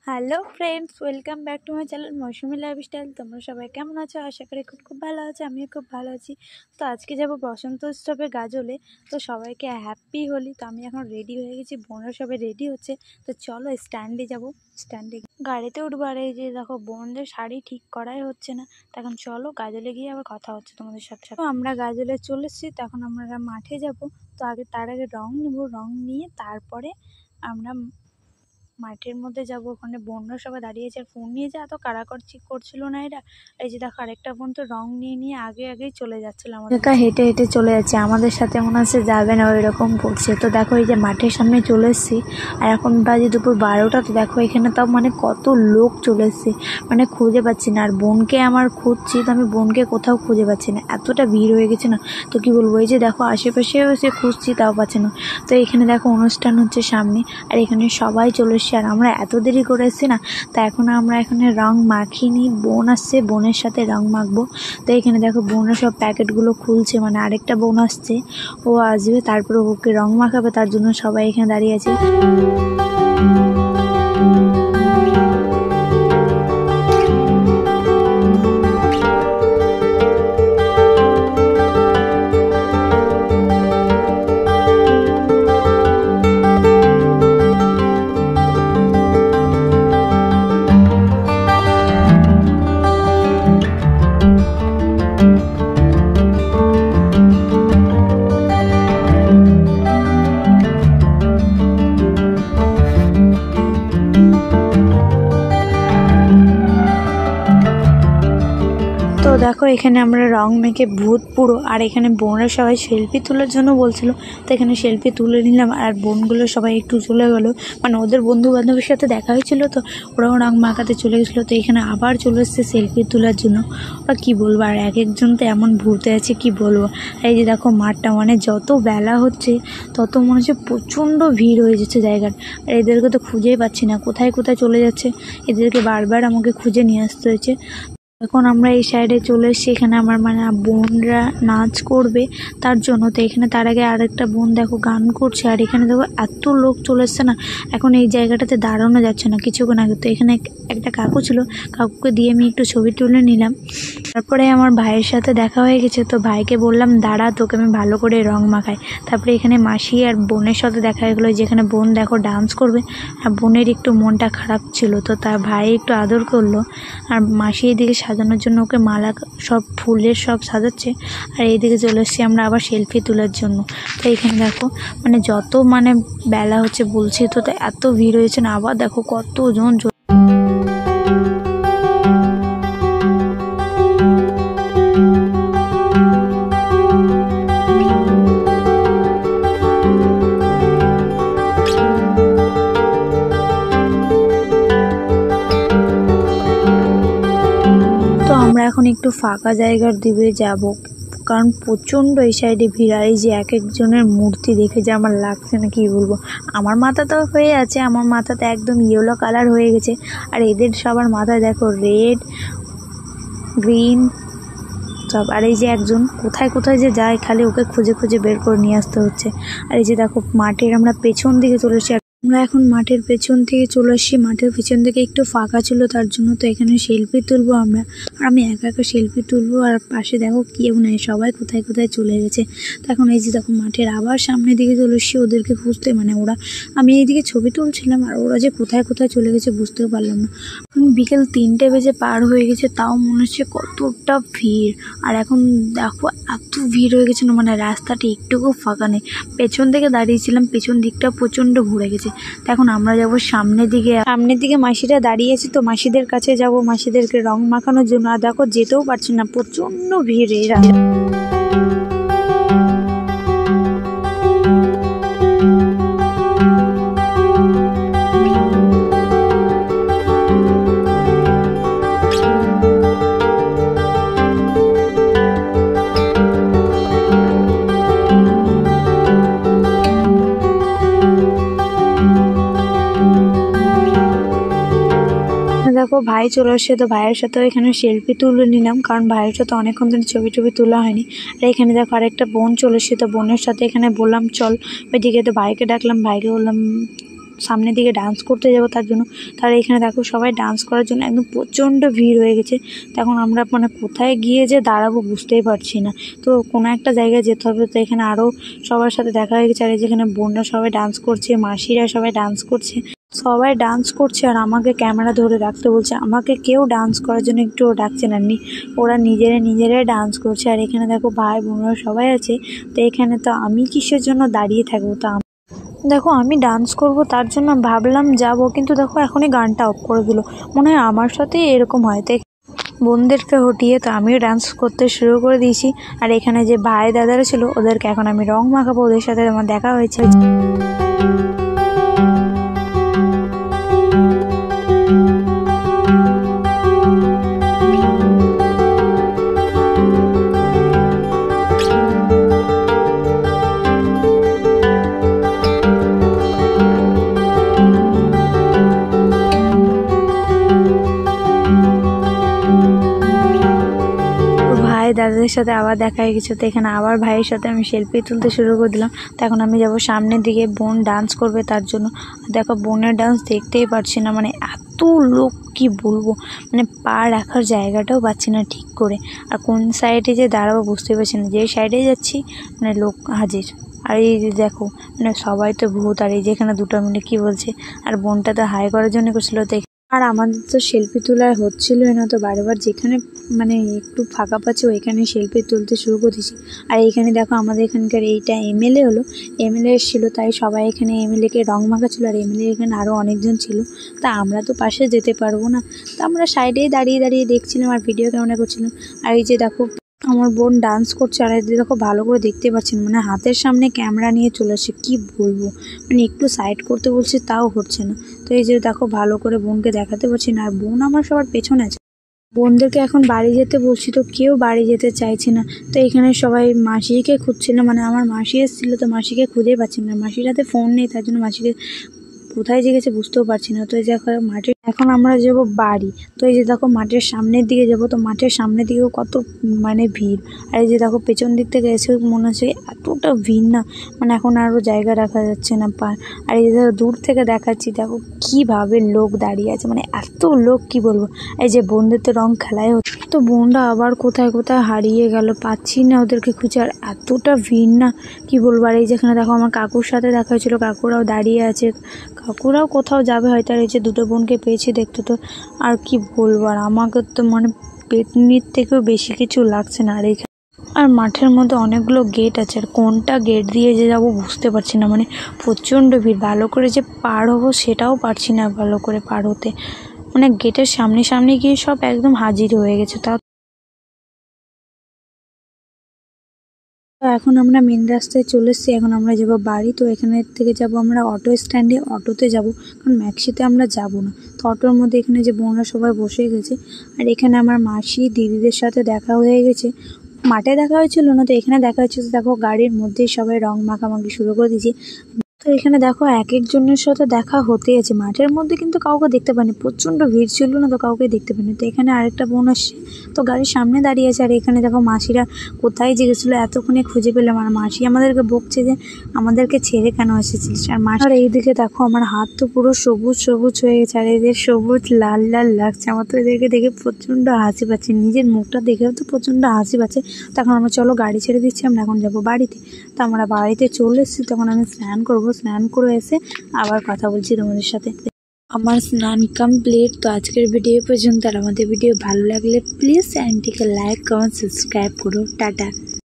Hello friends, welcome back to my channel Mousumi lifestyle. তোমরা সবাই কেমন আছো? আশা করি খুব ভালো আছো। আমিও খুব ভালো আছি। তো আজকে যাব বসন্ত উৎসবে গাজলে। তো সবাইকে হ্যাপি হোলি। তো আমি এখন রেডি হয়ে গেছি, বোনরা সবাই রেডি হচ্ছে। তো চলো স্ট্যান্ডে যাব, স্ট্যান্ডে গাড়িতে উঠবো। আর এই যে দেখো বোনদের শাড়ি ঠিক করাই হচ্ছে না। তখন চলো গাজলে গিয়ে আবার কথা হচ্ছে তোমাদের সাথে। তো আমরা গাজলে চলে এসেছি, তখন আমরা মাঠে যাব। তো তার আগে রং নেবো, রং নিয়ে তারপরে আমরা মাঠের মধ্যে যাব। ওখানে বোনরা সবাই দাঁড়িয়েছে, আর ফোন নিয়ে যে এত কাড়াকাড়ি করছিল না এরা। এই যে দেখো আরেকটা বোন তো রং নিয়ে আগেই চলে যাচ্ছিল, আমাদের হেঁটে হেঁটে চলে যাচ্ছে। আমাদের সাথে মনে হচ্ছে যাবে না, ওই রকম করছে। তো দেখো এই যে মাঠের সামনে চলে এসেছি, আর এখন বাজে দুপুর 12টা। তো দেখো এখানে তাও মানে কত লোক চলে এসছে, মানে খুঁজে পাচ্ছি না। আর বোনকে আমার খুঁজছি, তো আমি বোনকে কোথাও খুঁজে পাচ্ছি না, এতটা ভিড় হয়ে গেছে না। তো কি বলবো, এই যে দেখো আশেপাশেও সে খুঁজছি, তাও পাচ্ছে না। তো এখানে দেখো অনুষ্ঠান হচ্ছে সামনে, আর এখানে সবাই চলে এসছে। আর আমরা এত দেরি করে এসেছি না, তা এখন আমরা এখানে রং মাখিনি। বোন আসছে, বোনের সাথে রং মাখবো। তো এখানে দেখো বোনরা সব প্যাকেটগুলো খুলছে, মানে আরেকটা বোন আসছে, ও আসবে, তারপরে ওকে রং মাখাবে। তার জন্য সবাই এখানে দাঁড়িয়ে আছে। তো দেখো এখানে আমরা রং মেখে ভূত পুরো, আর এখানে বোনরা সবাই সেলফি তোলার জন্য বলছিল। তো এখানে সেলফি তুলে নিলাম, আর বোনগুলো সবাই একটু চলে গেলো, মানে ওদের বন্ধু বান্ধবের সাথে দেখা হয়েছিল, তো ওরাও রং মাখাতে চলে গেছিলো। তো এখানে আবার চলে এসছে সেলফি তোলার জন্য। ওরা কী বলবো, আর এক একজন তো এমন ঘুরতে আছে কি বলবো। এই যে দেখো মাঠটা, মানে যত বেলা হচ্ছে তত মনে হচ্ছে প্রচণ্ড ভিড় হয়ে যাচ্ছে জায়গার। আর এদেরকে তো খুঁজেই পাচ্ছি না, কোথায় কোথায় চলে যাচ্ছে। এদেরকে বারবার আমাকে খুঁজে নিয়ে আসতে হয়েছে। এখন আমরা এই সাইডে চলে এসেছি, এখানে আমার মানে বোনরা নাচ করবে তার জন্য। তো এখানে তার আগে আরেকটা বোন দেখো গান করছে, আর এখানে দেখো এত লোক চলে এসছে না, এখন এই জায়গাটাতে দাঁড়ানো যাচ্ছে না কিছুক্ষণ আগে। তো এখানে একটা কাকু ছিল, কাকুকে দিয়ে আমি একটু ছবি তুলে নিলাম। তারপরে আমার ভাইয়ের সাথে দেখা হয়ে গেছে, তো ভাইকে বললাম দাঁড়া, তোকে আমি ভালো করে রং মাখাই। তারপরে এখানে মাসি আর বোনের সাথে দেখা হয়ে গেলো, যেখানে বোন দেখো ডান্স করবে, আর বোনের একটু মনটা খারাপ ছিল, তো তার ভাই একটু আদর করলো। আর মাসি এদিকে সাজানোর জন্য ওকে মালা সব ফুলের সব সাজাচ্ছে, আর এইদিকে চলে এসেছি আমরা আবার সেলফি তোলার জন্য। তো এখানে দেখো মানে যত মানে বেলা হচ্ছে বলছি তো এত ভিড় হয়েছে না। আবার দেখো কতজন। আমরা এখন একটু ফাঁকা জায়গার দিকে যাব, কারণ প্রচণ্ড এই সাইডে ভিড়। আর এই যে এক একজনের মূর্তি দেখে যে আমার লাগছে না কি বলবো। আমার মাথা তো হয়ে আছে, আমার মাথাতে একদম ইয়েলো কালার হয়ে গেছে, আর এদের সবার মাথায় দেখো রেড, গ্রিন সব। আর এই যে একজন কোথায় কোথায় যে যায়, খালি ওকে খুঁজে খুঁজে বের করে নিয়ে আসতে হচ্ছে। আর এই যে দেখো মাঠের আমরা পেছন দিকে চলে এসেছি। আমরা এখন মাঠের পেছন থেকে চলে আসছি, মাঠের পেছন থেকে একটু ফাঁকা ছিল তার জন্য। তো এখানে সেলফি তুলবো আমরা, আর আমি একা একা সেলফি তুলবো। আর পাশে দেখো কেউ নেই, সবাই কোথায় কোথায় চলে গেছে। তো এখন এই যে দেখো মাঠের আবার সামনের দিকে চলে এসছি ওদেরকে খুঁজতে, মানে আমি এইদিকে ছবি তুলছিলাম, আর ওরা যে কোথায় কোথায় চলে গেছে বুঝতেও পারলাম না। এখন বিকেল 3টে বেজে পার হয়ে গেছে, তাও মনে হচ্ছে কতটা ভিড়। আর এখন দেখো এত ভিড় হয়ে গেছে না, মানে রাস্তাটা একটুকু ফাঁকা নেই। পেছন থেকে দাঁড়িয়েছিলাম, পেছন দিকটা প্রচণ্ড ভরে গেছে। তো এখন আমরা যাব সামনের দিকে মাসিরা দাঁড়িয়ে আছে, তো মাসিদের কাছে যাব, মাসিদেরকে রং মাখানোর জন্য। আর দেখো যেতেও পারছি না, প্রচণ্ড ভিড় এরা। দেখো ভাই চলে আসছে, তো ভাইয়ের সাথে এখানে সেলফি তুলে নিলাম, কারণ ভাইয়ের সাথে অনেকক্ষণ ধরে ছবি তোলা হয়নি। আর এখানে দেখো আরেকটা বোন চলে এসছে, তো বোনের সাথে এখানে বললাম চল ওইদিকে। তো ভাইকে ডাকলাম, ভাইকে বললাম সামনের দিকে ডান্স করতে যাব তার জন্য। তার এখানে দেখো সবাই ডান্স করার জন্য একদম প্রচণ্ড ভিড় হয়ে গেছে। তখন আমরা মানে কোথায় গিয়ে যে দাঁড়াবো বুঝতেই পারছি না। তো কোনো একটা জায়গায় যেতে হবে। তো এখানে আরও সবার সাথে দেখা হয়ে গেছে। আর যেখানে বোনরা সবাই ডান্স করছে, মাসিরা সবাই ডান্স করছে, সবাই ডান্স করছে আর আমাকে ক্যামেরা ধরে রাখতে বলছে। আমাকে কেউ ডান্স করার জন্য একটুও ডাকছে না, ওরা নিজেরাই ডান্স করছে। আর এখানে দেখো ভাই বোনরা সবাই আছে। তো এখানে তো আমি কিসের জন্য দাঁড়িয়ে থাকবো? তো দেখো আমি ডান্স করব তার জন্য ভাবলাম যাব, কিন্তু দেখো এখনই গানটা অফ করে দিল। মনে হয় আমার সাথেই এরকম হয়। তো বোনদেরকে হটিয়ে তো আমিও ডান্স করতে শুরু করে দিয়েছি। আর এখানে যে ভাই দাদারা ছিল ওদেরকে এখন আমি রং মাখাবো, ওদের সাথে আমার দেখা হয়েছে। দাদাদের সাথে আবার দেখা হয়ে গেছে। তো এখানে আবার ভাইয়ের সাথে আমি সেলফি তুলতে শুরু করে দিলাম। তো এখন আমি যাব সামনের দিকে, বোন ডান্স করবে তার জন্য। দেখো বোনের ডান্স দেখতেই পারছি না, মানে এত লোক কি বলবো, মানে পা রাখার জায়গাটাও পাচ্ছি না ঠিক করে। আর কোন সাইডে যে দাঁড়াবো বুঝতেই পারছি না, যে সাইডে যাচ্ছি মানে লোক হাজির। আর এই যে দেখো মানে সবাই তো ভূত। আর এই যেখানে দুটো মিলে কি বলছে, আর বোনটা তো হাই করার জন্য করছিল। তো আর আমাদের তো সেলফি তোলা হচ্ছিলই না, তো বারবার যেখানে মানে একটু ফাঁকা পাচ্ছি ওইখানে সেলফি তুলতে শুরু করেছি। আর এইখানে দেখো আমাদের এখানকার এইটা এমএলএ হলো, এমএলএ এসেছিলো, তাই সবাই এখানে এমএলএকে রং মাখা ছিল। আর এমএলএ এখানে আরও অনেকজন ছিল। তা আমরা তো পাশে যেতে পারবো না, তা আমরা সাইডেই দাঁড়িয়ে দেখছিলাম আর ভিডিও ক্যামেরা করছিলাম। আর এই যে দেখো আমার বোন ডান্স করছে। আর এদের দেখো ভালো করে দেখতে পাচ্ছেন, মানে হাতের সামনে ক্যামেরা নিয়ে চলে আসছে। কি বলবো, মানে একটু সাইড করতে বলছে তাও হচ্ছে না। তো এই যে দেখো ভালো করে বোনকে দেখাতে পারছি না। আর বোন আমার সবার পেছনে আছে। বোনদেরকে এখন বাড়ি যেতে বলছি, তো কেউ বাড়ি যেতে চাইছে না। তো এখানে সবাই মাসিকে খুঁজছিল, মানে আমার মাসি এসেছিলো, তো মাসিকে খুঁজে পাচ্ছি না। মাসির হাতে ফোন নেই, তার জন্য মাসিকে কোথায় যে গেছে বুঝতেও পারছি না। তো এই যে মাঠে এখন আমরা যাব বাড়ি। তো এই যে দেখো মাঠের সামনের দিকে যাব, তো মাঠের সামনের দিকেও কত মানে ভিড়। আর এই যে দেখো পেছন দিক থেকে এসে মনে হচ্ছে এতটা ভিড় না, মানে এখন আরও জায়গা রাখা যাচ্ছে না পা। আর এই যে দূর থেকে দেখাচ্ছি, দেখো কীভাবে লোক দাঁড়িয়ে আছে, মানে এত লোক কি বলবো। এই যে বোনদের তো রং খেলাই হচ্ছে, তো বোনরা আবার কোথায় হারিয়ে গেল, পাচ্ছি না ওদেরকে খুঁজে। আর এতটা ভিড় না কি বলবো। আর এই যেখানে দেখো আমার কাকুর সাথে দেখা হয়েছিল, কাকুরাও দাঁড়িয়ে আছে, কাকুরাও কোথাও যাবে হয়তো। আর এই যে দুটো বোনকে পেয়েছি দেখতে, তো আর কি বলবো। আর আমাকে তো মানে পেটনির থেকেও বেশি কিছু লাগছে না। আর মাঠের মধ্যে অনেকগুলো গেট আছে, আর কোনটা গেট দিয়ে যে যাবো বুঝতে পারছি না, মানে প্রচণ্ড ভিড়। ভালো করে যে পার হবো সেটাও পারছি না ভালো করে পার হতে, মানে গেটের সামনে গিয়ে সব একদম হাজির হয়ে গেছে। তো এখন আমরা মেন রাস্তায় চলে এসেছি, এখন আমরা যাবো বাড়ি। তো এখানে থেকে যাব আমরা অটো স্ট্যান্ডে, অটোতে যাব, কারণ ম্যাক্সিতে আমরা যাব না। তো অটোর মধ্যে এখানে যে বোনরা সবাই বসে গেছে। আর এখানে আমার মাসি দিদিদের সাথে দেখা হয়ে গেছে। মাঠে দেখা হয়েছিল না, তো এখানে দেখা হচ্ছে। দেখো গাড়ির মধ্যেই সবাই রং মাখামাখি শুরু করে দিয়েছি। তো এখানে দেখো এক একজনের সাথে দেখা হতে আছে। মাঠের মধ্যে কিন্তু কাউকে দেখতে পাইনি, প্রচণ্ড ভিড় ছিল না, তো কাউকে দেখতে পাইনি। তো এখানে আরেকটা বোন আসছে, তো গাড়ির সামনে দাঁড়িয়ে আছে। আর এখানে দেখো মাসিরা কোথায় যে গেছিলো, এতক্ষণে খুঁজে পেলাম। আর মাসি আমাদেরকে বকছে যে আমাদেরকে ছেড়ে কেন এসেছিলিস। আর মাসি, আর এইদিকে দেখো আমার হাত তো পুরো সবুজ হয়ে গেছে, আর এদের সবুজ লাল লাগছে। আমার তো এদেরকে দেখে প্রচণ্ড হাসি পাচ্ছে, নিজের মুখটা দেখেও তো প্রচণ্ড হাসি পাচ্ছে। তখন আমরা চলো গাড়ি ছেড়ে দিচ্ছি, আমরা এখন যাবো বাড়িতে। তো আমরা বাড়িতে চলে এসেছি, তখন আমি স্নান করবো, স্নান করে এসে আবার কথা বলছি তোমাদের সাথে। আমার স্নান কমপ্লিট। তো আজকের ভিডিও পর্যন্ত। আর আমাদের ভিডিও ভালো লাগলে প্লিজ চ্যানেলটিকে লাইক কমেন্ট সাবস্ক্রাইব করো। টাটা।